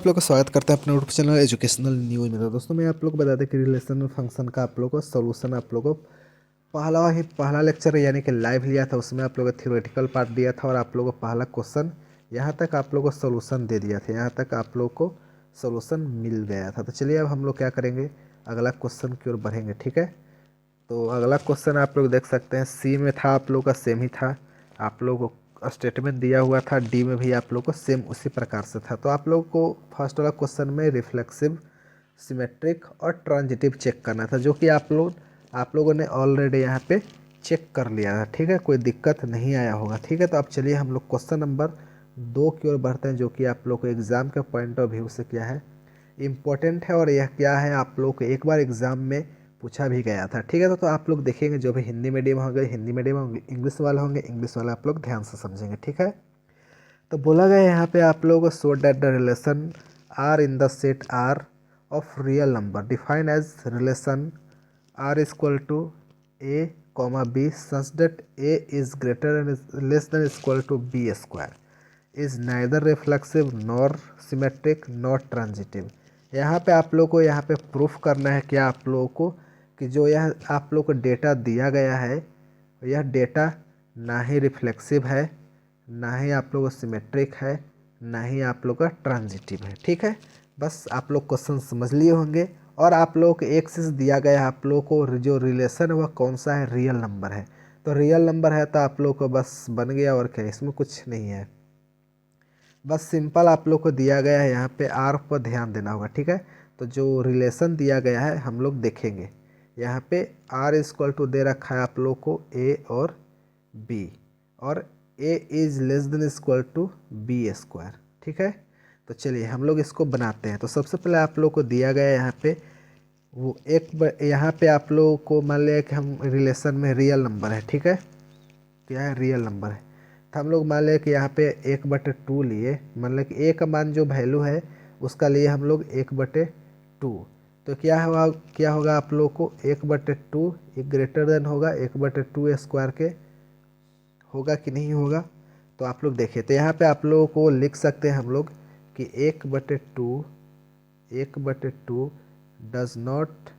आप लोग का स्वागत करते हैं अपने यूट्यूब चैनल एजुकेशनल न्यूज में। तो दोस्तों मैं आप लोग को बता दें कि रिलेशनल फंक्शन का आप लोग को सोल्यूशन आप लोग को पहला लेक्चर यानी कि लाइव लिया था, उसमें आप लोग को थ्योरेटिकल पार्ट दिया था और आप लोग को पहला क्वेश्चन यहाँ तक आप लोग को सोल्यूशन दे दिया था, यहाँ तक आप लोग को सोल्यूशन मिल गया था। तो चलिए अब हम लोग क्या करेंगे, अगला क्वेश्चन की ओर बढ़ेंगे। ठीक है, तो अगला क्वेश्चन आप लोग देख सकते हैं, सी में था आप लोग का सेम ही था, आप लोग को स्टेटमेंट दिया हुआ था, डी में भी आप लोग को सेम उसी प्रकार से था। तो आप लोग को फर्स्ट वाला क्वेश्चन में रिफ्लेक्सिव, सिमेट्रिक और ट्रांजिटिव चेक करना था, जो कि आप लोगों ने ऑलरेडी यहाँ पे चेक कर लिया था। ठीक है, कोई दिक्कत नहीं आया होगा। ठीक है, तो अब चलिए हम लोग क्वेश्चन नंबर 2 की ओर बढ़ते हैं, जो कि आप लोग को एग्ज़ाम के पॉइंट ऑफ व्यू से क्या है, इम्पोर्टेंट है और यह क्या है आप लोग को एक बार एग्ज़ाम में पूछा भी गया था। ठीक है, तो आप लोग देखेंगे, जो भी हिंदी मीडियम होंगे हिंदी मीडियम होंगे, इंग्लिश वाले होंगे इंग्लिश वाला आप लोग ध्यान से समझेंगे। ठीक है, तो बोला गया यहाँ पे आप लोगों को show that the relation R in the set R of real number define as relation R is equal to A comma B such that A is greater and less than equal to B square is neither reflexive nor symmetric nor transitive. यहाँ पे आप लोग को यहाँ पे proof करना है क्या आप लोगों को, कि जो यह आप लोग को डेटा दिया गया है, यह डेटा ना ही रिफ्लेक्सिव है, ना ही आप लोग को सिमेट्रिक है, ना ही आप लोग का ट्रांजिटिव है। ठीक है, बस आप लोग क्वेश्चन समझ लिए होंगे। और आप लोग को एक चीज़ दिया गया है, आप लोग को जो रिलेशन है वह कौन सा है, रियल नंबर है। तो रियल नंबर है तो आप लोग को बस बन गया, और क्या इसमें कुछ नहीं है, बस सिंपल आप लोग को दिया गया है। यहाँ पे आर पर ध्यान देना होगा। ठीक है, तो जो रिलेशन दिया गया है हम लोग देखेंगे, यहाँ पे आर इक्वल टू दे रखा है आप लोग को ए और बी, और A is less than equal to B square. ठीक है, तो चलिए हम लोग इसको बनाते हैं। तो सबसे पहले आप लोग को दिया गया है यहाँ पे वो यहाँ पे आप लोगों को मान लिया कि हम रिलेशन में रियल नंबर है। ठीक है, क्या है, रियल नंबर है। तो हम लोग मान लें कि यहाँ पे 1/2 लिए, मान लें कि ए का मान जो वैल्यू है उसका लिए हम लोग 1/2। तो क्या होगा आप लोग को 1/2 एक ग्रेटर देन होगा 1/2 स्क्वायर के, होगा कि नहीं होगा। तो आप लोग देखिए, तो यहाँ पे आप लोगों को लिख सकते हैं हम लोग कि 1/2 does not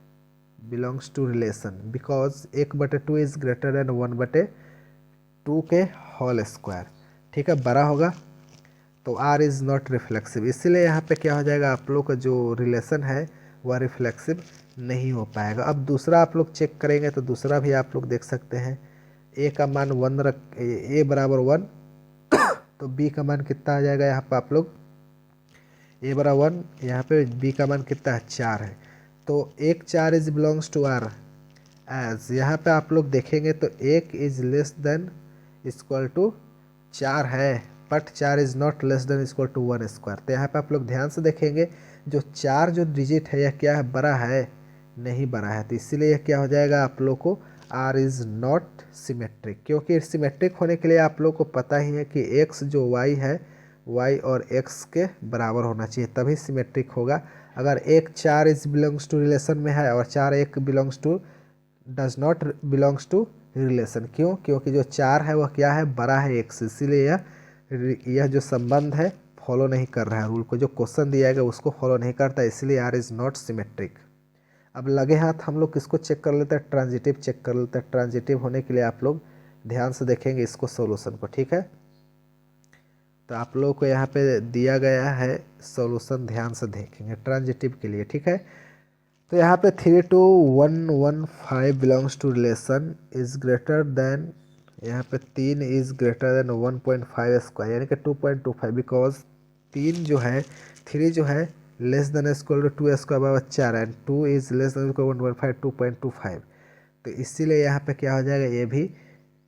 belongs to relation because 1/2 is greater than 1/2 के होल स्क्वायर। ठीक है, बड़ा होगा, तो आर इज़ नॉट रिफ्लेक्सिव, इसीलिए यहाँ पे क्या हो जाएगा, आप लोग का जो रिलेशन है वह रिफ्लेक्सिव नहीं हो पाएगा। अब दूसरा आप लोग चेक करेंगे, तो दूसरा भी आप लोग देख सकते हैं, ए का मान 1 रख, ए बराबर 1, तो बी का मान कितना आ जाएगा, यहाँ पर आप लोग ए बराबर 1, यहाँ पे बी का मान कितना है, 4 है। तो 4 is belongs to R as, यहाँ पे आप लोग देखेंगे तो 1 is less than equal to 4 है, but 4 is not less than equal to 1 square. तो यहाँ पे आप लोग ध्यान से देखेंगे, जो 4 जो डिजिट है यह क्या है, बड़ा है, नहीं बड़ा है। तो इसीलिए यह क्या हो जाएगा आप लोग को, आर इज़ नॉट सिमेट्रिक, क्योंकि सिमेट्रिक होने के लिए आप लोग को पता ही है कि एक्स जो वाई है, वाई और एक्स के बराबर होना चाहिए, तभी सिमेट्रिक होगा। अगर 4 इज बिलोंग्स टू रिलेशन में है और 4 belongs to does not belongs to relation, क्यों, क्योंकि जो 4 है वह क्या है, बड़ा है एक्स, इसीलिए यह जो संबंध है फॉलो नहीं कर रहा है, रूल को जो क्वेश्चन दिया गया उसको फॉलो नहीं करता, इसलिए आर इज़ नॉट सिमेट्रिक। अब लगे हाथ हम लोग किसको चेक कर लेते हैं, ट्रांजिटिव चेक कर लेते हैं। ट्रांजिटिव होने के लिए आप लोग ध्यान से देखेंगे इसको, सोल्यूशन को। ठीक है, तो आप लोग को यहाँ पे दिया गया है सॉल्यूशन, ध्यान से देखेंगे ट्रांजिटिव के लिए। ठीक है, तो यहाँ पे 3 to 115 belongs to relation is greater than, यहाँ पे 3 इज ग्रेटर देन 1.5 स्क्वायर यानी कि 2.25, बिकॉज 3 जो है, 3 जो है less than equal to 2 square बराबर 4 and 2 is less than equal 1.5 2.25। तो इसीलिए यहाँ पे क्या हो जाएगा, ये भी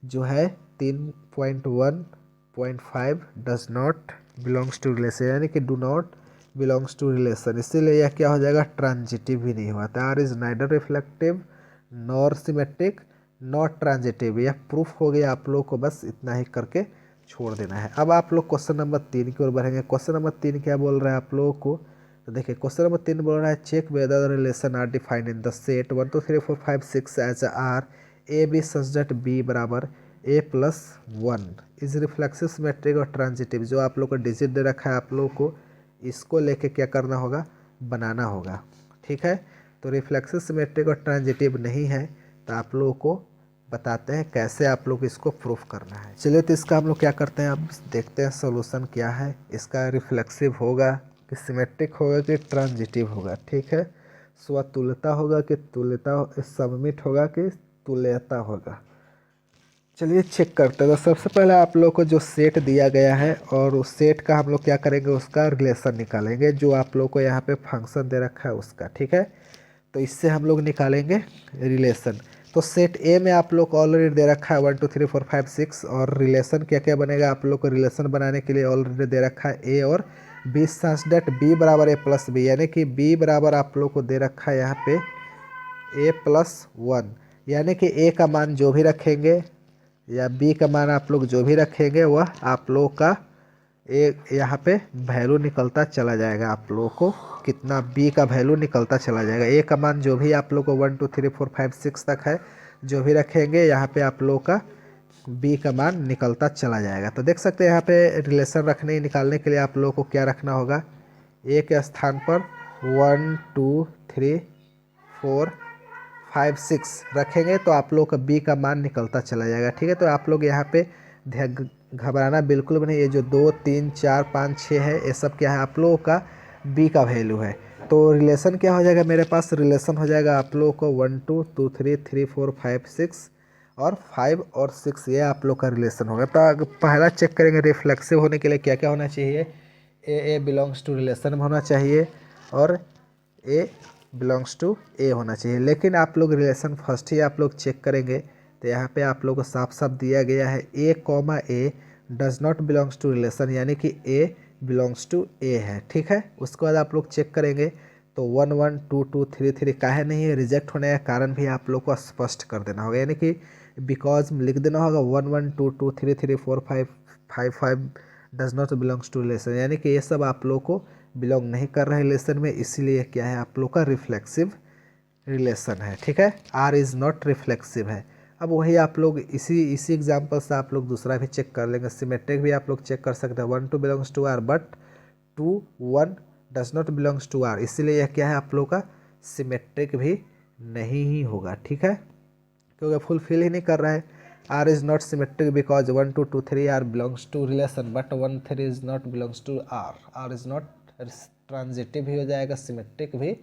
जो है 3.1.5 does not belongs to relation यानी कि do not belongs to relation, इसीलिए यह क्या हो जाएगा, ट्रांजिटिव भी नहीं हुआ। R is neither reflective nor symmetric not transitive, यह प्रूफ हो गया। आप लोग को बस इतना ही करके छोड़ देना है। अब आप लोग क्वेश्चन नंबर 3 की ओर बढ़ेंगे। क्वेश्चन नंबर 3 क्या बोल रहा है आप लोगों को, तो देखिए क्वेश्चन नंबर 3 बोल रहा है, check whether the relation R defined in the set 1 2 3 4 5 6 as R A B such that B बराबर A+1 इज रिफ्लेक्सिव सिमेट्रिक और ट्रांजिटिव। जो आप लोग को डिजिट दे रखा है आप लोग को इसको लेके क्या करना होगा, बनाना होगा। ठीक है, तो रिफ्लेक्सिव, सिमेट्रिक और ट्रांजिटिव नहीं है, तो आप लोगों को बताते हैं कैसे आप लोग इसको प्रूफ करना है। चलिए, तो इसका हम लोग क्या करते हैं, अब देखते हैं सॉल्यूशन क्या है। इसका रिफ्लेक्सिव होगा कि सिमेट्रिक होगा कि ट्रांजिटिव होगा। ठीक है, स्वतुल्यता होगा कि तुल्यता, सममित होगा कि तुल्यता होगा। चलिए चेक करते हैं। तो सबसे पहले आप लोग को जो सेट दिया गया है और उस सेट का हम लोग क्या करेंगे, उसका रिलेशन निकालेंगे, जो आप लोग को यहाँ पे फंक्शन दे रखा है उसका। ठीक है, तो इससे हम लोग निकालेंगे रिलेशन। तो सेट ए में आप लोग को ऑलरेडी दे रखा है 1 2 3 4 5 6, और रिलेशन क्या क्या बनेगा आप लोग को रिलेशन बनाने के लिए ऑलरेडी दे रखा है ए और बी सच डेट बी बराबर ए प्लस बी, यानी कि बी बराबर आप लोग को दे रखा है यहाँ पे ए प्लस 1, यानी कि ए का मान जो भी रखेंगे या बी का मान आप लोग जो भी रखेंगे वह आप लोग का ए यहाँ पे वैल्यू निकलता चला जाएगा। आप लोगों को कितना बी का वैल्यू निकलता चला जाएगा। ए का मान जो भी आप लोग को 1 2 3 4 5 6 तक है, जो भी रखेंगे यहाँ पे आप लोग का बी का मान निकलता चला जाएगा। तो देख सकते हैं यहाँ पे रिलेशन रखने निकालने के लिए आप लोगों को क्या रखना होगा, ए के स्थान पर 1 2 3 4 5 6 रखेंगे तो आप लोग का बी का मान निकलता चला जाएगा। ठीक है, तो आप लोग यहाँ पे घबराना बिल्कुल भी नहीं। ये जो 2 3 4 5 6 है, ये सब क्या है, आप लोगों का बी का वैल्यू है। तो रिलेशन क्या हो जाएगा, मेरे पास रिलेशन हो जाएगा आप लोगों को 1 2 2 3 3 4 5 6 और 5 और 6, ये आप लोग का रिलेशन होगा। तो पहला चेक करेंगे रिफ्लेक्सिव होने के लिए क्या क्या होना चाहिए। ए बिलोंग्स टू रिलेशन में होना चाहिए और ए बिलोंग्स टू ए होना चाहिए। लेकिन आप लोग रिलेशन फर्स्ट ही आप लोग चेक करेंगे तो यहाँ पे आप लोग को साफ साफ दिया गया है A comma A does not belongs to relation, यानी कि ए बिलोंग्स टू ए है। ठीक है, उसके बाद आप लोग चेक करेंगे तो 1 1 2 2 3 3 काहे नहीं है, रिजेक्ट होने का कारण भी आप लोग को स्पष्ट कर देना होगा, यानी कि बिकॉज लिख देना होगा 1 1 2 2 3 3 4 5 5 5 does not belongs to relation, यानी कि ये सब आप लोग को बिलोंग नहीं कर रहे रिलेशन में, इसीलिए क्या है आप लोग का रिफ्लेक्सिव रिलेशन है। ठीक है, आर इज़ नॉट रिफ्लेक्सिव है। अब वही आप लोग इसी एग्जाम्पल से आप लोग दूसरा भी चेक कर लेंगे। सिमेट्रिक भी आप लोग चेक कर सकते हैं, 1 2 belongs to R but 2 1 does not belongs to R, इसीलिए यह क्या है आप लोग का सिमेट्रिक भी नहीं ही होगा। ठीक है, क्योंकि फुलफिल ही नहीं कर रहा है। R is not symmetric because 1 2 2 3 R belongs to relation but 1 3 is not belongs to R. R is not transitive भी हो जाएगा, सिमेट्रिक भी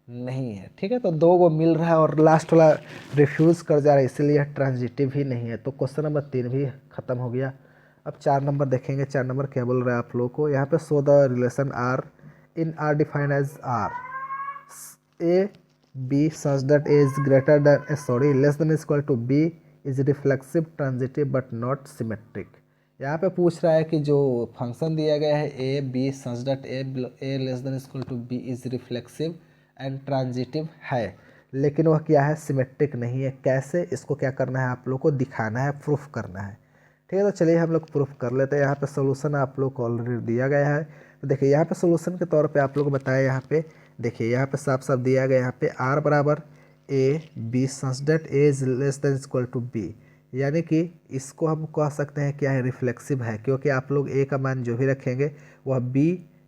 नहीं है। ठीक है, तो दो को मिल रहा है और लास्ट वाला रिफ्यूज़ कर जा रहा है, इसीलिए ट्रांजिटिव ही नहीं है। तो क्वेश्चन नंबर 3 भी खत्म हो गया। अब 4 नंबर देखेंगे। 4 नंबर क्या बोल रहा है आप लोगों को, यहाँ पे so the relation R in R defined as R A B such that A is greater than sorry less than equal to B is reflexive transitive but not symmetric. यहाँ पे पूछ रहा है कि जो फंक्शन दिया गया है A B such that A less than equal to B is reflexive and transitive है, लेकिन वह क्या है, सिमेट्रिक नहीं है। कैसे, इसको क्या करना है आप लोग को दिखाना है, प्रूफ करना है। ठीक है, तो चलिए हम लोग प्रूफ कर लेते हैं। यहाँ पे सोल्यूशन आप लोग को ऑलरेडी दिया गया है। तो देखिए यहाँ पे सोल्यूशन के तौर पे आप लोग को बताया, यहाँ पे देखिए यहाँ पे साफ साफ दिया गया, यहाँ पे आर बराबर A B such that A is less than equal to B, यानी कि इसको हम कह सकते हैं क्या है, रिफ्लेक्सिव है, क्योंकि आप लोग ए का मान जो भी रखेंगे वह बी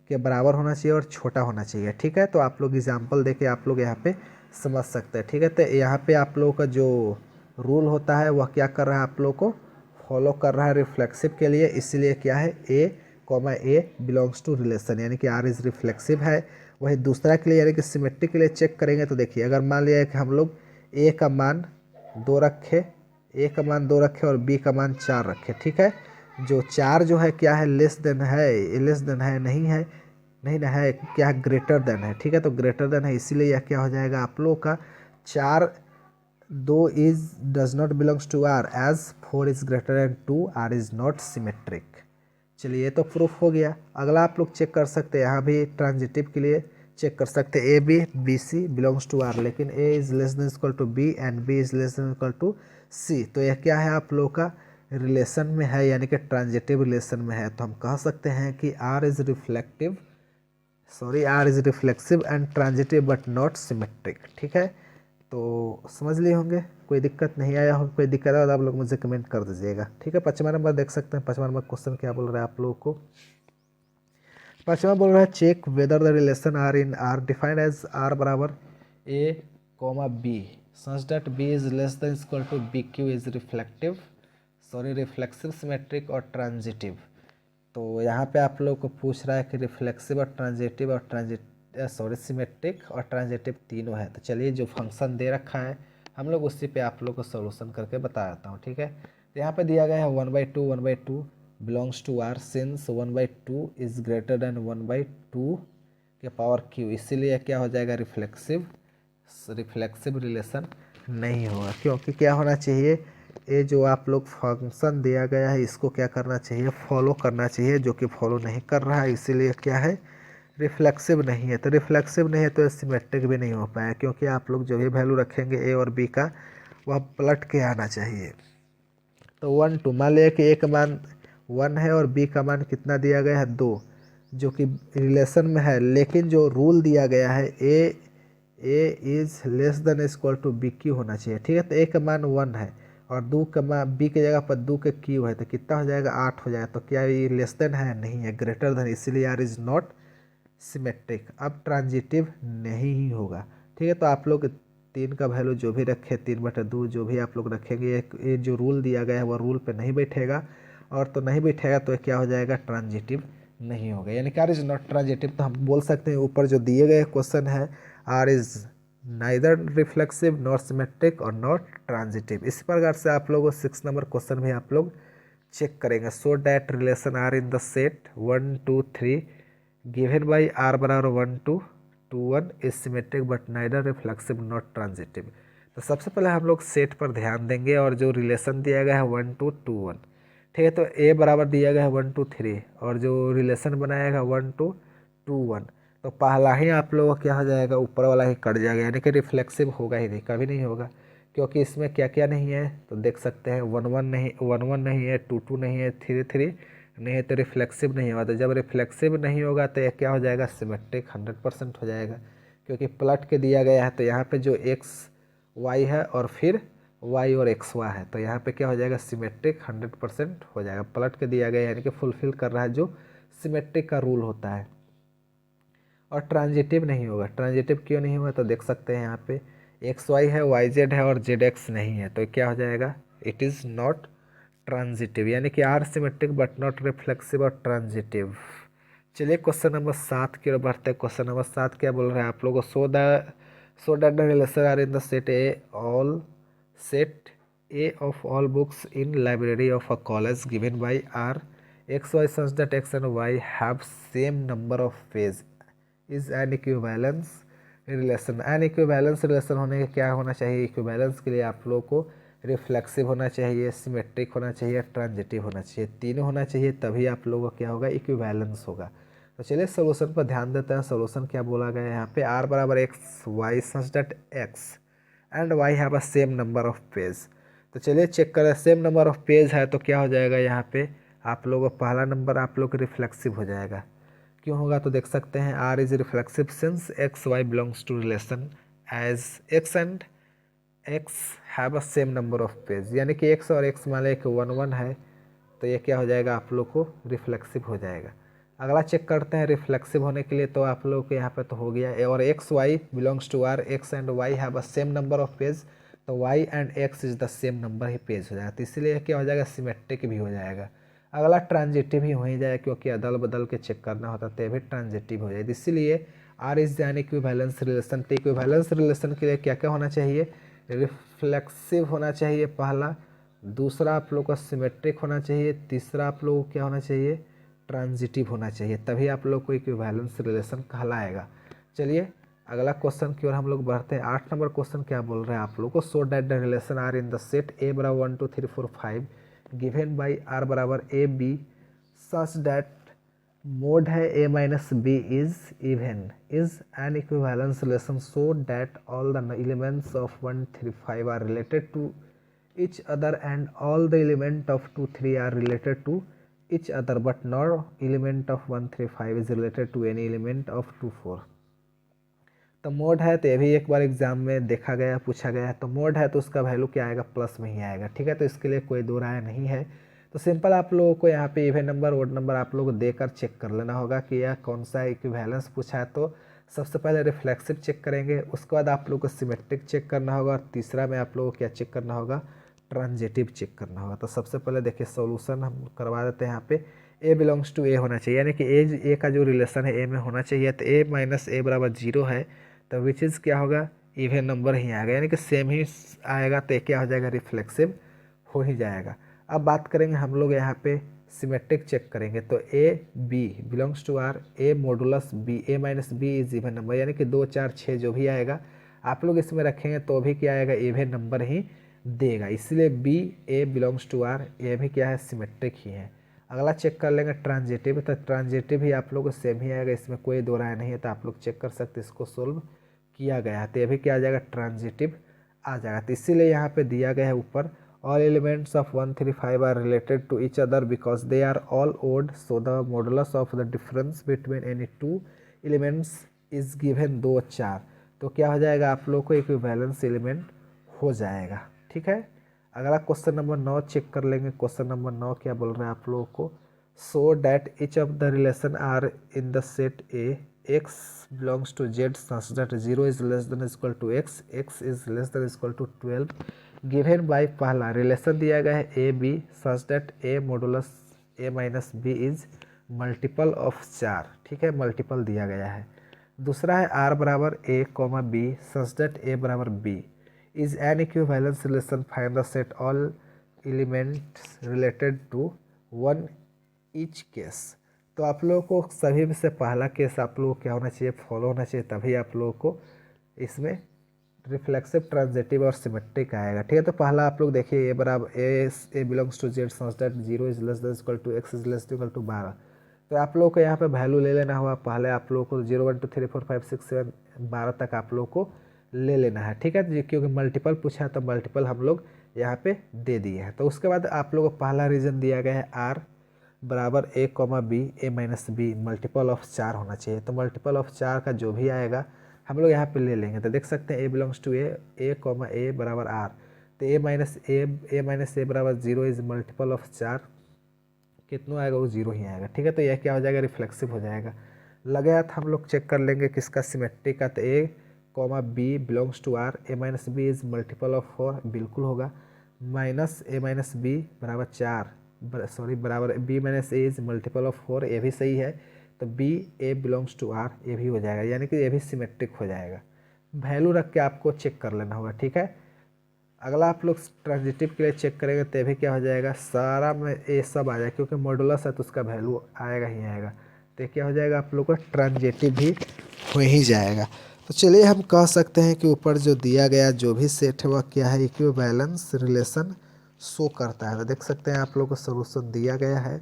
के बराबर होना चाहिए और छोटा होना चाहिए। ठीक है, तो आप लोग एग्जाम्पल देके आप लोग यहाँ पे समझ सकते हैं। ठीक है, तो यहाँ पे आप लोगों का जो रूल होता है वह क्या कर रहा है, आप लोगों को फॉलो कर रहा है रिफ्लेक्सिव के लिए, इसीलिए क्या है A comma A belongs to relation, यानी कि आर इज़ रिफ्लेक्सिव है। वही दूसरा के लिए यानी कि सिमेट्रिक के लिए चेक करेंगे तो देखिए, अगर मान लिया कि हम लोग ए का मान 2 रखे, ए का मान 2 रखे और बी का मान 4 रखे। ठीक है, जो 4 जो है क्या है, लेस देन है, लेस देन है नहीं है, नहीं ना है, क्या है, ग्रेटर देन है। ठीक है, तो ग्रेटर देन है, इसीलिए यह क्या हो जाएगा आप लोग का 4 2 is does not belongs to R as 4 is greater than 2 R is not symmetric. चलिए ये तो प्रूफ हो गया। अगला आप लोग चेक कर सकते हैं, यहाँ भी ट्रांजिटिव के लिए चेक कर सकते हैं, A B B C belongs to R, लेकिन A is less than equal to B and B is less than equal to C. तो यह क्या है आप लोग का रिलेशन में है, यानी कि ट्रांजिटिव रिलेशन में है। तो हम कह सकते हैं कि R is reflective R is reflexive and transitive but not symmetric. ठीक है, तो समझ लिए होंगे, कोई दिक्कत नहीं आया हो, कोई दिक्कत आया तो आप लोग मुझे कमेंट कर दीजिएगा। ठीक है, 5वां नंबर देख सकते हैं। 5वां नंबर क्वेश्चन क्या बोल रहा है आप लोगों को, पांचवा बोल रहा है check whether the relation R in R defined as R बराबर ए comma B such that B is less than equal to B cube is reflexive symmetric और ट्रांजिटिव। तो यहाँ पे आप लोग को पूछ रहा है कि रिफ्लेक्सिव और सिमेट्रिक और ट्रांजिटिव तीनों है। तो चलिए जो फंक्शन दे रखा है हम लोग उसी पे आप लोग को सोल्यूशन करके बता देता हूँ, ठीक है। तो यहाँ पे दिया गया है 1/2 belongs to R since 1/2 is greater than 1/2 के पावर क्यू, इसीलिए क्या हो जाएगा रिफ्लेक्सिव रिलेशन नहीं होगा। क्योंकि क्या होना चाहिए, ये जो आप लोग फंक्शन दिया गया है इसको क्या करना चाहिए, फॉलो करना चाहिए, जो कि फॉलो नहीं कर रहा है, इसीलिए क्या है रिफ्लेक्सिव नहीं है। तो रिफ्लेक्सिव नहीं है तो सिमेट्रिक भी नहीं हो पाया, क्योंकि आप लोग जो भी वैल्यू रखेंगे ए और बी का वह पलट के आना चाहिए। तो 1/2 मान लिया कि ए का मान 1 है और बी का मान कितना दिया गया है 2, जो कि रिलेशन में है, लेकिन जो रूल दिया गया है A is less than equal to B cube होना चाहिए, ठीक है। तो ए का मान 1 है और 2 का मान बी की जगह पर 2 के क्यू है, तो कितना हो जाएगा 8 हो जाएगा। तो क्या ये लेस देन है, नहीं है, ग्रेटर देन, इसीलिए आर इज नॉट सिमेट्रिक। अब ट्रांजिटिव नहीं ही होगा, ठीक है। तो आप लोग 3 का वैल्यू जो भी रखे 3/2 जो भी आप लोग रखेंगे, ये जो रूल दिया गया है वह रूल पे नहीं बैठेगा, और तो नहीं बैठेगा तो क्या हो जाएगा ट्रांजिटिव नहीं होगा, यानी कि आर इज नॉट ट्रांजिटिव। तो हम बोल सकते हैं ऊपर जो दिए गए क्वेश्चन है R is neither reflexive not symmetric और नॉट ट्रांजिटिव। इसी प्रकार से आप लोग 6 नंबर क्वेश्चन भी आप लोग चेक करेंगे। So that relation R in the set 1 2 3 given by R बराबर 1 2 2 1 is symmetric but neither reflexive not transitive. तो सबसे पहले हम लोग सेट पर ध्यान देंगे और जो रिलेशन दिया गया है 1 2 2 1, ठीक है। तो ए बराबर दिया गया है 1 2 3 और जो रिलेशन बनाएगा 1 2 2 1, तो पहला ही आप लोगों का क्या हो जाएगा, ऊपर वाला ही कट जाएगा, यानी कि रिफ्लेक्सिव होगा ही नहीं, कभी नहीं होगा। क्योंकि इसमें क्या क्या नहीं है तो देख सकते हैं 1 1 नहीं, 1 1 नहीं है, 2 2 नहीं है, 3 3 नहीं है, तो रिफ्लेक्सिव नहीं होगा। तो जब रिफ्लेक्सिव नहीं होगा तो ये क्या हो जाएगा सिमेट्रिक 100% हो जाएगा, क्योंकि पलट के दिया गया है। तो यहाँ पे जो एक्स वाई है और फिर वाई और एक्स वाई है, तो यहाँ पे क्या हो जाएगा सिमेट्रिक 100% हो जाएगा, पलट के दिया गया यानी कि फुलफिल कर रहा है जो सिमेट्रिक का रूल होता है। और ट्रांजिटिव नहीं होगा। ट्रांजिटिव क्यों नहीं होगा तो देख सकते हैं यहाँ पे एक्स वाई है, वाई जेड है और जेड एक्स नहीं है, तो क्या हो जाएगा इट इज़ नॉट ट्रांजिटिव, यानी कि R symmetric but not reflexive और ट्रांजिटिव। चलिए क्वेश्चन नंबर 7 की ओर बढ़ते हैं। क्वेश्चन नंबर 7 क्या बोल रहे हैं आप लोगों को, so that the relation R in the set A of all books in library of a college given by R x y such that x and Y have same number of page is an equivalence relation. An equivalence relation होने के क्या होना चाहिए, equivalence के लिए आप लोग को रिफ्लेक्सिव होना चाहिए, सिमेट्रिक होना चाहिए, ट्रांजिटिव होना चाहिए, तीनों होना चाहिए, तभी आप लोगों को क्या होगा इक्विवेलेंस होगा। तो चलिए सोल्यूशन पर ध्यान देते हैं। सोल्यूशन क्या बोला गया है यहाँ पे, आर बराबर x y such that x and Y have a same number of page. तो चलिए चेक करें, सेम नंबर ऑफ पेज है तो क्या हो जाएगा यहाँ पे आप लोगों को पहला नंबर आप लोग रिफ्लेक्सिव हो जाएगा। क्यों होगा तो देख सकते हैं R is reflexive since x Y belongs to relation as x and x have a same number of page, यानी कि एक्स और एक्स मान लें कि 1 1 है, तो ये क्या हो जाएगा आप लोग को रिफ्लेक्सिव हो जाएगा। अगला चेक करते हैं रिफ्लेक्सिव होने के लिए, तो आप लोग को यहाँ पे तो हो गया और X Y belongs to R X and Y have a same number of page, तो Y and X is the same number ही पेज हो जाएगा, तो इसीलिए क्या हो जाएगा सिमेट्रिक भी हो जाएगा। अगला ट्रांजिटिव ही हो ही जाएगा, क्योंकि अदल बदल के चेक करना होता है तो भी ट्रांजिटिव हो जाएगा। इसीलिए R is an equivalence relation. तो इक्विवेलेंस रिलेशन के लिए क्या क्या होना चाहिए, रिफ्लेक्सिव होना चाहिए पहला, दूसरा आप लोग का सिमेट्रिक होना चाहिए, तीसरा आप लोग को क्या होना चाहिए ट्रांजिटिव होना चाहिए, तभी आप लोग को इक्विवेलेंस रिलेशन कहलाएगा। चलिए अगला क्वेश्चन की ओर हम लोग बढ़ते हैं। 8 नंबर क्वेश्चन क्या बोल रहे हैं आप लोग को, so that the relation R in the set A बराबर 1 2 3 4 5 गिवन बाई आर बराबर A B such that mod है A minus B is even is an equivalence relation so that all the elements of 1 3 5 are related to each other and all the element of 2 3 are related to each other but no element of 1 3 5 is related to any element of 2 4। तो mode है तो ये भी एक बार exam में देखा गया पूछा गया है, तो मोड है तो उसका वैल्यू क्या आएगा प्लस में ही आएगा, ठीक है। तो इसके लिए कोई दो राय नहीं है। तो सिंपल आप लोगों को यहाँ पे इवन नंबर ओड नंबर आप लोगों को देकर चेक कर लेना होगा कि यह कौन सा इक्विवेलेंस पूछा है। तो सबसे पहले रिफ्लेक्सिव चेक करेंगे, उसके बाद आप लोगों को सिमेट्रिक चेक करना होगा, और तीसरा में आप लोगों को क्या चेक करना होगा, ट्रांजिटिव चेक करना होगा। तो सबसे पहले देखिए सॉल्यूशन हम करवा देते हैं। यहाँ पे ए बिलोंग्स टू ए होना चाहिए, यानी कि ए का जो रिलेशन है ए में होना चाहिए। तो ए माइनस ए बराबर 0 है, तो विच इज़ क्या होगा, इवन नंबर ही आएगा, यानी कि सेम ही आएगा। तो क्या हो जाएगा, रिफ्लेक्सिव हो ही जाएगा। अब बात करेंगे हम लोग यहाँ पे सिमेट्रिक चेक करेंगे। तो a b belongs to R, a modulus b, A minus B is even number, यानी कि 2 4 6 जो भी आएगा आप लोग इसमें रखेंगे तो भी क्या आएगा, इवन नंबर ही देगा। इसलिए b a belongs to R, ये भी क्या है, सिमेट्रिक ही है। अगला चेक कर लेंगे ट्रांजिटिव। तो ट्रांजिटिव ही आप लोग को सेम ही आएगा, इसमें कोई दो राय नहीं है। तो आप लोग चेक कर सकते इसको सोल्व किया गया है, तो ये भी क्या आ जाएगा, ट्रांजिटिव आ जाएगा। तो इसीलिए यहाँ पे दिया गया है ऊपर, all elements of 1 3 5 are related to each other because they are all odd, so the modulus of the difference between any two elements is given 2 4। तो क्या हो जाएगा, आप लोग को इक्विवेलेंस एलिमेंट हो जाएगा। ठीक है, अगला क्वेश्चन नंबर 9 चेक कर लेंगे। क्वेश्चन नंबर 9 क्या बोल रहे हैं आप लोगों को, so that each of the relation R in the set A x belongs to z such that 0 is less than or equal to x, x is less than or equal to 12 given by पहला relation दिया गया है A B such that a modulus a minus B is multiple of 4। ठीक है, multiple दिया गया है। दूसरा है आर बराबर ए comma B such that a बराबर b is an equivalence relation, find the set all elements related to one each case. तो आप लोगों को सभी में से पहला केस आप लोगों को क्या होना चाहिए, फॉलो होना चाहिए, तभी आप लोगों को इसमें रिफ्लेक्सिव ट्रांजिटिव और सिमेट्रिक आएगा। ठीक है, तो पहला आप लोग देखिए ए बराबर A belongs to Z such that 0 is less than equal to X is less than equal to 12। तो आप लोगों को यहाँ पे वैल्यू ले लेना होगा। पहले आप लोगों को 0 1 2 3 4 5 6 7 12 तक आप लोगों को ले लेना है। ठीक है, क्योंकि मल्टीपल पूछा है तो मल्टीपल हम लोग यहाँ पे दे दिए हैं। तो उसके बाद आप लोगों को पहला रीजन दिया गया है आर बराबर ए comma B A minus B multiple of 4 होना चाहिए। तो मल्टीपल ऑफ 4 का जो भी आएगा हम लोग यहाँ पे ले लेंगे। तो देख सकते हैं ए बिलोंग्स टू ए कॉमा ए बराबर आर, तो ए माइनस ए बराबर 0 इज मल्टीपल ऑफ 4, कितना आएगा वो 0 ही आएगा। ठीक है, तो यह क्या हो जाएगा, रिफ्लेक्सिव हो जाएगा। लगे हाथ हम लोग चेक कर लेंगे किसका सिमेट्रिक का। तो A comma B belongs to R, A minus B is multiple of 4, बिल्कुल होगा। माइनस ए माइनस बी बराबर 4, सॉरी बराबर b minus a is multiple of 4, ये भी सही है। तो b a belongs to R, ये भी हो जाएगा, यानी कि ये भी सिमेट्रिक हो जाएगा। वैल्यू रख के आपको चेक कर लेना होगा। ठीक है, अगला आप लोग ट्रांजिटिव के लिए चेक करेंगे तो भी क्या हो जाएगा, सारा में ये सब आ जाएगा, क्योंकि मॉडुलस है तो उसका वैल्यू आएगा ही आएगा। तो क्या हो जाएगा, आप लोग को ट्रांजिटिव भी हो ही जाएगा। तो चलिए हम कह सकते हैं कि ऊपर जो दिया गया जो भी सेट है वह क्या है, इक्विवेलेंस रिलेशन शो करता है। तो देख सकते हैं आप लोग को सोल्यूशन दिया गया है।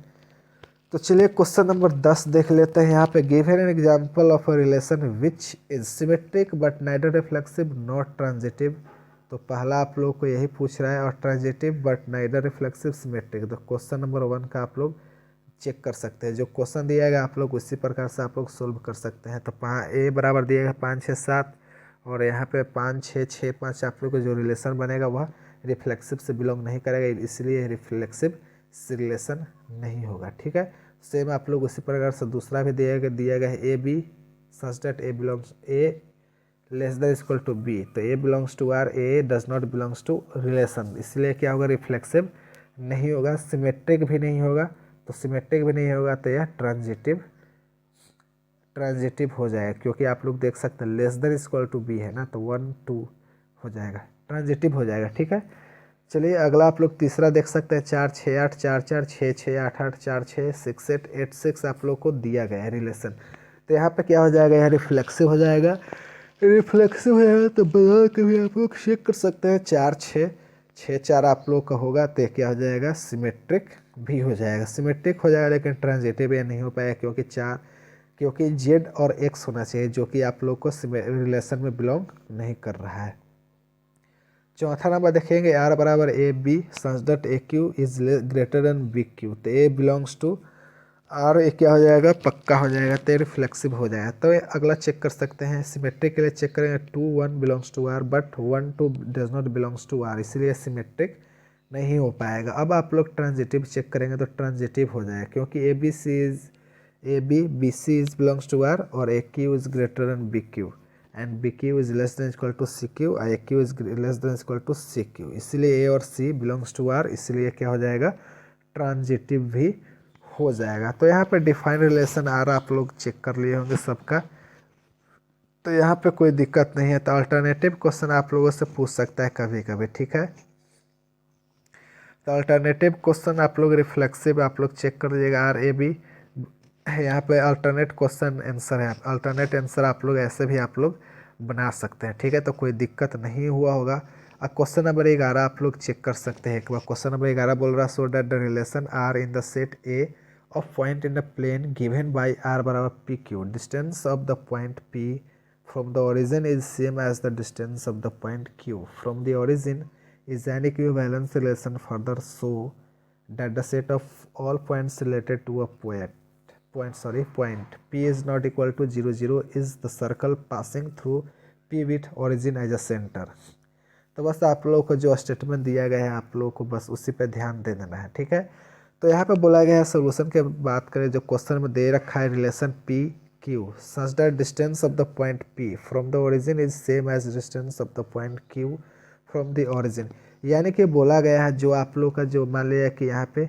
तो चलिए क्वेश्चन नंबर 10 देख लेते हैं। यहाँ पे given an example of a relation which is symmetric but neither reflexive not transitive. तो पहला आप लोग को यही पूछ रहा है, और transitive but neither reflexive symmetric. तो क्वेश्चन नंबर 1 का आप लोग चेक कर सकते हैं, जो क्वेश्चन दिया गया आप लोग उसी प्रकार से आप लोग सोल्व कर सकते हैं। तो ए बराबर दिया गया 5 6 7, और यहाँ पे 5 6 6 5 आप लोग को जो रिलेशन बनेगा वह रिफ्लेक्सिव से बिलोंग नहीं करेगा, इसलिए रिफ्लेक्सिव रिलेशन नहीं होगा। ठीक है, सेम आप लोग उसी प्रकार से दूसरा भी दिया गया है A B such that A belongs A less than equal to B. तो ए belongs to R, A does not belongs to relation, इसलिए क्या होगा, रिफ्लेक्सिव नहीं होगा। सिमेट्रिक भी नहीं होगा, तो सिमेट्रिक भी नहीं होगा तो यह ट्रांजिटिव हो जाएगा, क्योंकि आप लोग देख सकते हैं less than equal to b है ना, तो 1 2 हो जाएगा, ट्रांजिटिव हो जाएगा। ठीक है, चलिए अगला आप लोग तीसरा देख सकते हैं 4 6 8 4 4 6 6 8 8 4 6 6 8 8 6 आप लोग को दिया गया है रिलेशन। तो यहाँ पे क्या हो जाएगा, यह रिफ्लेक्सिव हो जाएगा। रिफ्लेक्सिव हो जाएगा तो बता के भी आप लोग चेक कर सकते हैं, 4 6 6 4 आप लोग का होगा तो क्या हो जाएगा, सिमेट्रिक भी हो जाएगा। सिमेट्रिक हो जाएगा लेकिन ट्रांजिटिव यह नहीं हो पाएगा, क्योंकि जेड और एक्स होना चाहिए, जो कि आप लोग को रिलेशन में बिलोंग नहीं कर रहा है। चौथा नंबर देखेंगे आर बराबर A B such that a Q is greater than B q. तो ए बिलोंग्स टू आर, ए क्या हो जाएगा, पक्का हो जाएगा, तो रिफ्लेक्सिव हो जाएगा। तो अगला चेक कर सकते हैं, सिमेट्रिक के लिए चेक करेंगे 2 1 belongs to R but 1 2 does not belongs to R, इसलिए सिमेट्रिक नहीं हो पाएगा। अब आप लोग ट्रांजिटिव चेक करेंगे तो ट्रांजिटिव हो जाएगा, क्योंकि B C is belongs to R और A Q is greater than B cube and B cube is less than equal to C cube और A Q is less than equal to C cube, इसलिए A और सी belongs to R, इसलिए क्या हो जाएगा, transitive भी हो जाएगा। तो यहाँ पे डिफाइन रिलेशन आर आप लोग चेक कर लिए होंगे सबका, तो यहाँ पे कोई दिक्कत नहीं है। तो अल्टरनेटिव क्वेश्चन आप लोगों से पूछ सकता है कभी कभी, ठीक है। तो अल्टरनेटिव क्वेश्चन आप लोग रिफ्लेक्सिव आप लोग चेक कर लीजिएगा, आर ए बी, यहाँ पे अल्टरनेट क्वेश्चन आंसर है, अल्टरनेट आंसर आप लोग ऐसे भी आप लोग बना सकते हैं, ठीक है। तो कोई दिक्कत नहीं हुआ होगा। अब क्वेश्चन नंबर 11 आप लोग चेक कर सकते हैं एक बार। क्वेश्चन नंबर 11 बोल रहा है so that the relation R in the set A of point in the plane given by R बराबर P Q, distance of the point P from the origin is same as the distance of the point q from the origin is an equivalence relation further so that the set of all points related to a point p is not equal to 0 0 is the circle passing through p with origin as a center। तो बस आप लोगों को जो statement दिया गया है आप लोगों को बस उसी पे ध्यान दे देना है, ठीक है। तो यहाँ पे बोला गया है सोल्यूशन के बात करें, जो क्वेश्चन में दे रखा है relation P Q such that distance of the point P from the origin is same as distance of the point Q from the origin, यानी कि बोला गया है जो आप लोग का जो मान लिया कि यहाँ पे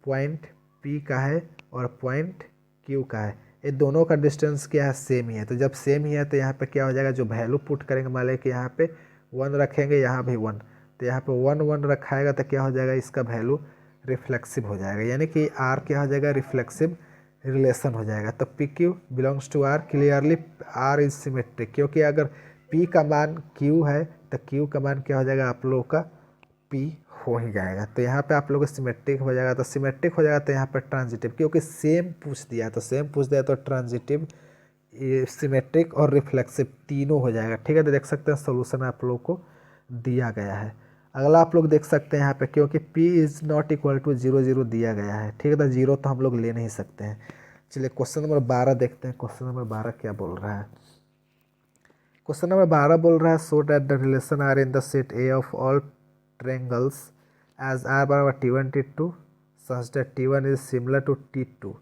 पॉइंट पी का है और पॉइंट क्यू का है, ये दोनों का डिस्टेंस क्या है, सेम ही है। तो जब सेम ही है तो यहाँ पे क्या हो जाएगा, जो वैल्यू पुट करेंगे, मान लिया कि यहाँ पे 1 रखेंगे, यहाँ भी 1, तो यहाँ पे 1 1 रखाएगा तो क्या हो जाएगा, इसका वैल्यू रिफ्लेक्सिव हो जाएगा, यानी कि आर क्या हो जाएगा, रिफ्लेक्सिव रिलेशन हो जाएगा। तो P Q belongs to R, clearly R is symmetric, क्योंकि अगर पी का मान क्यू है तो क्यू का मान क्या हो जाएगा आप लोगों का पी हो ही जाएगा। तो यहाँ पे आप लोगों को सिमेट्रिक हो जाएगा, तो सिमेट्रिक हो जाएगा तो यहाँ पर ट्रांजिटिव, क्योंकि सेम पूछ दिया तो सेम पूछ दिया तो ट्रांजिटिव, सिमेट्रिक और रिफ्लेक्सिव तीनों हो जाएगा, ठीक है। तो देख सकते हैं सोल्यूशन आप लोगों को दिया गया है। अगला आप लोग देख सकते हैं यहाँ पे, क्योंकि p is not equal to 0 0 दिया गया है, ठीक है। तो 0 तो हम लोग ले नहीं सकते हैं। चलिए क्वेश्चन नंबर 12 देखते हैं। क्वेश्चन नंबर 12 क्या बोल रहा है। क्वेश्चन नंबर 12 बोल रहा है so that the relation R in the set A of all triangles as R बराबर T1 T2 such that T1 is similar to T2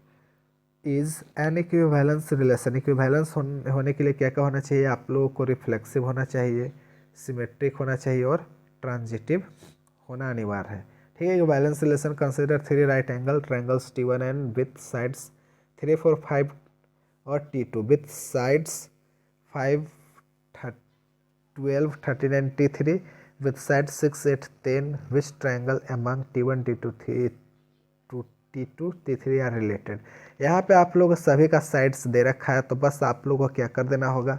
is an equivalence relation. Equivalence होने के लिए क्या क्या होना चाहिए आप लोगों को, रिफ्लेक्सिव होना चाहिए, सिमेट्रिक होना चाहिए और ट्रांजिटिव होना अनिवार्य है, ठीक है। Balance relation consider 3 right angle triangles T1 and with sides 3 4 5 और T2 with sides 5 12 13 and T3 with sides 6 8 10 which triangle among T1 T2 T2 T3 are related. यहाँ पे आप लोग सभी का साइड्स दे रखा है, तो बस आप लोगों को क्या कर देना होगा,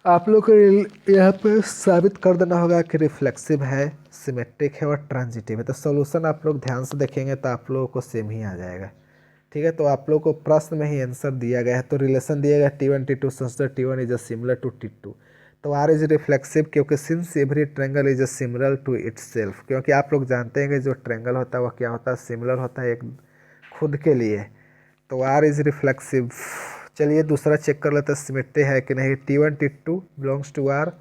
आप लोग को यहाँ पे साबित कर देना होगा कि रिफ्लेक्सिव है, सिमेट्रिक है और ट्रांजिटिव है। तो सॉल्यूशन आप लोग ध्यान से देखेंगे तो आप लोगों को सेम ही आ जाएगा, ठीक है। तो आप लोगों को प्रश्न में ही आंसर दिया गया है। तो रिलेशन दिया गया T1 T2 such that T1 is a similar to T2, तो आर इज रिफ्लेक्सिव क्योंकि since every triangle is a similar to itself, क्योंकि आप लोग जानते हैं कि जो ट्रेंगल होता है वह क्या होता है, सिमिलर होता है एक खुद के लिए। तो आर इज रिफ्लेक्सिव। चलिए दूसरा चेक कर लेते हैं सिमेट्री है कि नहीं। T1 T2 belongs to R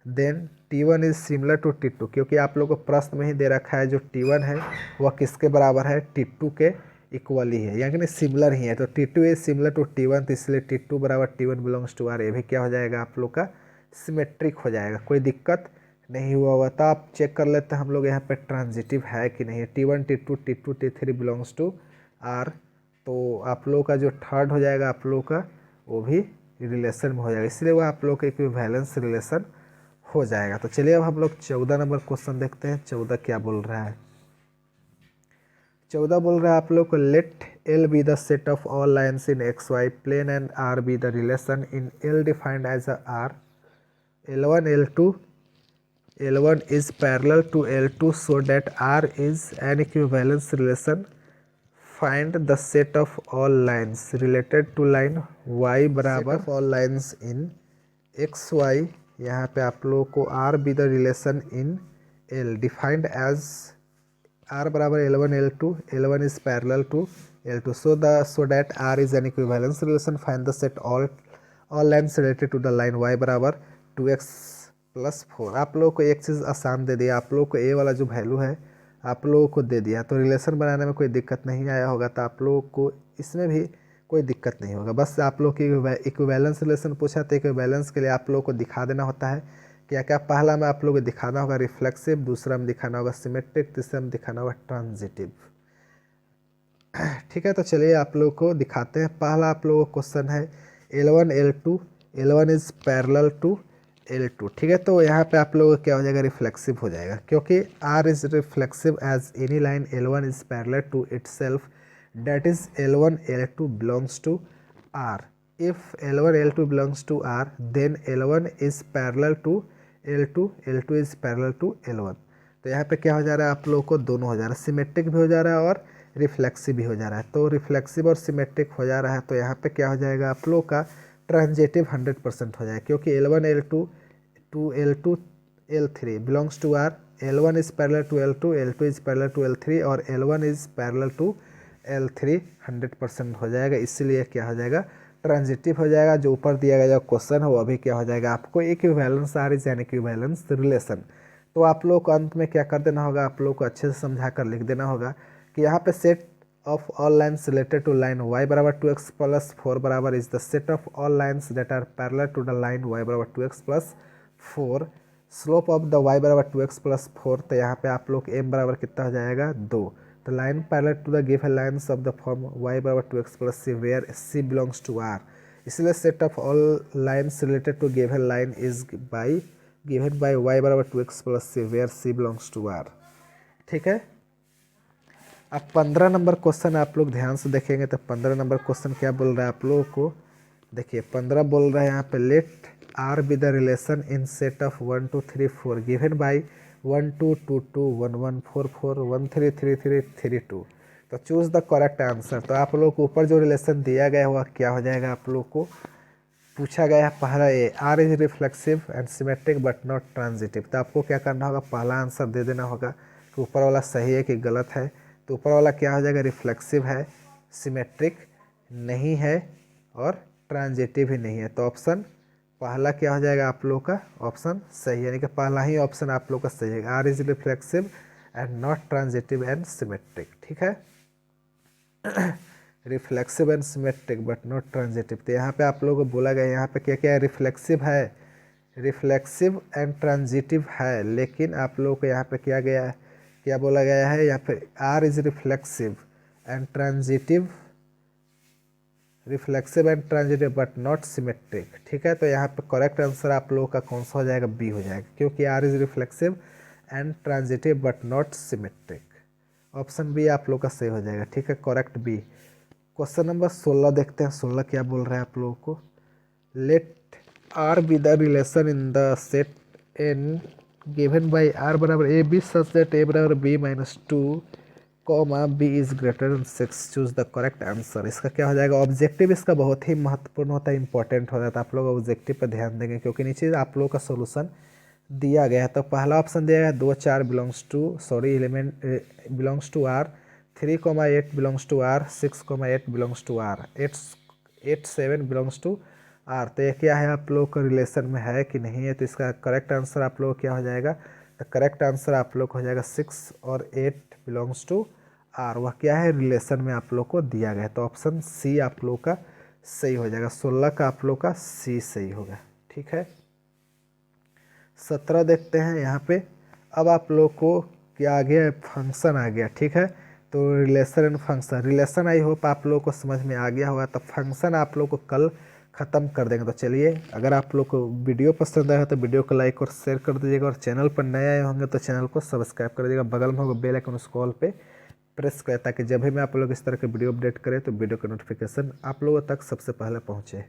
then T1 is similar to T2, क्योंकि आप लोगों को प्रश्न में ही दे रखा है जो T1 है वह किसके बराबर है, T2 के इक्वल ही है, यानी सिमिलर ही है। तो T2 is similar to T1, तो इसलिए T2 बराबर T1 बिलोंग्स टू आर, ये भी क्या हो जाएगा आप लोग का सिमेट्रिक हो जाएगा, कोई दिक्कत नहीं हुआ हुआ। तो आप चेक कर लेते हैं हम लोग यहाँ पे ट्रांजिटिव है कि नहीं। T1 T2 T2 T3 belongs to R, तो आप लोगों का जो थर्ड हो जाएगा आप लोगों का वो भी रिलेशन में हो जाएगा, इसलिए वो आप लोग का इक्विवेलेंस रिलेशन हो जाएगा। तो चलिए अब हम लोग 14 नंबर क्वेश्चन देखते हैं। 14 क्या बोल रहा है। 14 बोल रहा है आप लोग को let L be the set of all lines in x y plane and R be the relation in L defined as a R L1 L1 is parallel to L2 so that R is an equivalence relation। Find the set of all lines related to line y बराबर set of all lines in x y, यहाँ पे आप लोगों को R be the relation in L defined as R बराबर L1 L2, L1 is parallel to L2 so that R is an equivalence relation। Find the set all lines related to the line y बराबर 2x + 4। आप लोगों को एक चीज़ आसान दे दिया, आप लोगों को ए वाला जो वैल्यू है आप लोगों को दे दिया, तो रिलेशन बनाने में कोई दिक्कत नहीं आया होगा, तो आप लोगों को इसमें भी कोई दिक्कत नहीं होगा। बस आप लोग की इक्विवेलेंस रिलेशन पूछा, तो इक्विवेलेंस के लिए आप लोगों को दिखा देना होता है क्या क्या। पहला में आप लोगों को दिखाना होगा रिफ्लेक्सिव, दूसरा में दिखाना होगा सिमेट्रिक, तीसरा में दिखाना होगा ट्रांजिटिव। ठीक है, तो चलिए आप लोगों को दिखाते हैं। पहला आप लोगों को क्वेश्चन है L1 L2, L1 is parallel to L2। ठीक है, तो यहाँ पे आप लोगों को क्या हो जाएगा, रिफ्लेक्सिव हो जाएगा, क्योंकि R is reflexive as any line L1 is parallel to itself, that is L1 L2 belongs to R. If L1 L2 belongs to R, then L1 is parallel to L2, L2 is parallel to L1। तो यहाँ पे क्या हो जा रहा है, आप लोगों को दोनों हो जा रहा है, सिमेट्रिक भी हो जा रहा है और रिफ्लेक्सिव भी हो जा रहा है। तो रिफ्लेक्सिव और सिमेट्रिक हो जा रहा है, तो यहाँ पे क्या हो जाएगा, आप लोगों का ट्रांजिटिव 100% हो जाएगा, क्योंकि L1 L2 to L2 L3 belongs to R, L1 is parallel to L2, L2 is parallel to L3 और L1 is parallel to L3 100% हो जाएगा, इसीलिए क्या हो जाएगा, ट्रांजिटिव हो जाएगा। जो ऊपर दिया गया जो क्वेश्चन है वो अभी क्या हो जाएगा, आपको equivalence R is an equivalence relation. तो आप लोग को अंत में क्या कर देना होगा, आप लोग को अच्छे से समझा कर लिख देना होगा कि यहाँ पे set of all lines related to line y बराबर 2x प्लस 4 बराबर is the set of all lines that are parallel to the line y बराबर 2x plus 4, slope of the y बराबर 2x प्लस 4। तो यहाँ पे आप लोग m बराबर कितना हो जाएगा, 2। तो line parallel to the given lines of the form y बराबर 2x plus c where c belongs to r, इसलिए set of all lines related to given line is given by y बराबर 2x plus c where c belongs to r। ठीक है, अब 15 number question आप लोग ध्यान से देखेंगे तो 15 नंबर क्वेश्चन क्या बोल रहा है आप लोगों को, देखिए 15 बोल रहा है यहाँ पे let R be the relation in set of 1 2 3 4 given by 1 2 2 2 1 1 4 4 1 3 3 3 3 2। तो चूज द करेक्ट आंसर। तो आप लोग को ऊपर जो रिलेशन दिया गया होगा क्या हो जाएगा, आप लोग को पूछा गया है पहला ए R is reflexive and symmetric but not transitive. तो आपको क्या करना होगा, पहला आंसर दे देना होगा कि ऊपर वाला सही है कि गलत है। तो ऊपर वाला क्या हो जाएगा, रिफ्लेक्सिव है, सिमेट्रिक नहीं है और ट्रांजिटिव ही नहीं है। तो ऑप्शन पहला क्या हो जाएगा आप लोग का, ऑप्शन सही, यानी कि पहला ही ऑप्शन आप लोग का सही है, R is reflexive and not transitive and symmetric. ठीक है, reflexive and symmetric but not transitive. तो यहाँ पे आप लोगों को बोला गया यहाँ पे क्या क्या है, रिफ्लेक्सिव है, रिफ्लेक्सिव एंड ट्रांजिटिव है, लेकिन आप लोगों को यहाँ पे क्या गया है, क्या बोला गया है यहाँ पे, R is reflexive and transitive, reflexive and transitive but not symmetric. ठीक है, तो यहाँ पे करेक्ट आंसर आप लोगों का कौन सा हो जाएगा, बी हो जाएगा, क्योंकि R is reflexive and transitive but not symmetric. Option B आप लोग का सही हो जाएगा। ठीक है, करेक्ट बी। क्वेश्चन नंबर 16 देखते हैं, 16 क्या बोल रहा है आप लोगों को, let R be the relation in the set N given by R बराबर A B such that a बराबर b minus 2 comma b is greater than 6, choose the correct answer. इसका क्या हो जाएगा, ऑब्जेक्टिव इसका बहुत ही महत्वपूर्ण होता है, इंपॉर्टेंट होता है, तो आप लोग ऑब्जेक्टिव पर ध्यान देंगे क्योंकि नीचे आप लोगों का सोल्यूशन दिया गया है। तो पहला ऑप्शन दिया गया 2 4 belongs to element belongs to R, 3 8 belongs to R, 6 8 belongs to R, 8 7 belongs to R. तो ये क्या है आप लोग का रिलेशन में है कि नहीं है, तो इसका करेक्ट आंसर आप लोग क्या हो जाएगा, तो करेक्ट आंसर आप लोग हो जाएगा 6 और 8 बिलोंग्स टू आर, वह क्या है रिलेशन में आप लोग को दिया गया है। तो ऑप्शन सी आप लोग का सही हो जाएगा, 16 का आप लोग का सी सही होगा। ठीक है, 17 देखते हैं यहाँ पे। अब आप लोग को क्या आ गया, फंक्शन आ गया। ठीक है, तो relation and function, relation I hope आप लोग को समझ में आ गया होगा, तो फंक्शन आप लोग को कल ख़त्म कर देंगे। तो चलिए, अगर आप लोग को वीडियो पसंद आया तो वीडियो को लाइक और शेयर कर दीजिएगा, और चैनल पर नए आए होंगे तो चैनल को सब्सक्राइब कर दीजिएगा, बगल में होगा बेल आइकन, उस कॉल पे प्रेस करें ताकि जब भी मैं आप लोग इस तरह के वीडियो अपडेट करें तो वीडियो का नोटिफिकेशन आप लोगों तक सबसे पहले पहुँचे।